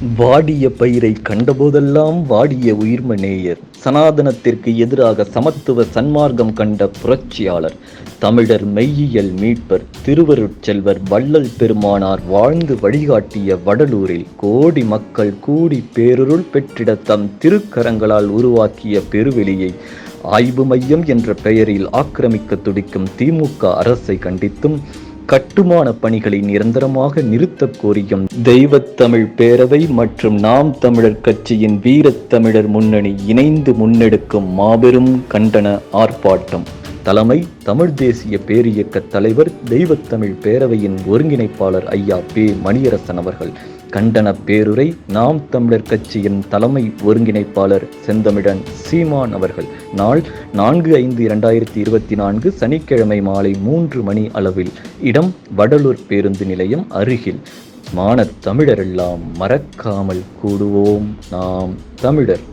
வாடிய பயிரை கண்டபோதெல்லாம் வாடிய உயிர்ம நேயர், சனாதனத்திற்கு எதிராக சமத்துவ சன்மார்க்கம் கண்ட புரட்சியாளர், தமிழர் மெய்யியல் மீட்பர், திருவருட்செல்வர் வள்ளல் பெருமானார் வாழ்ந்து வழிகாட்டிய வடலூரில் கோடி மக்கள் கூடி பேருருள் பெற்றிட தம் திருக்கரங்களால் உருவாக்கிய பெருவெளியை ஆய்வு மையம் என்ற பெயரில் ஆக்கிரமிக்க துடிக்கும் திமுக அரசை கண்டித்தும், கட்டுமான பணிகளை நிரந்தரமாக நிறுத்தக் கோரியும் தெய்வத்தமிழ் பேரவை மற்றும் நாம் தமிழர் கட்சியின் வீரத்தமிழர் முன்னணி இணைந்து முன்னெடுக்கும் மாபெரும் கண்டன ஆர்ப்பாட்டம். தலைமை தமிழ் தேசிய பேரியக்க தலைவர், தெய்வத்தமிழ் பேரவையின் ஒருங்கிணைப்பாளர் ஐயா பே. மணியரசன் அவர்கள். கண்டன பேருரை நாம் தமிழர் கட்சியின் தலைமை ஒருங்கிணைப்பாளர் செந்தமிழன் சீமான் அவர்கள். நாள் 4/5/2024 சனிக்கிழமை மாலை 3 மணி அளவில். இடம் வடலூர் பேருந்து நிலையம் அருகில். மானத் தமிழரெல்லாம் மறக்காமல் கூடுவோம் நாம் தமிழர்.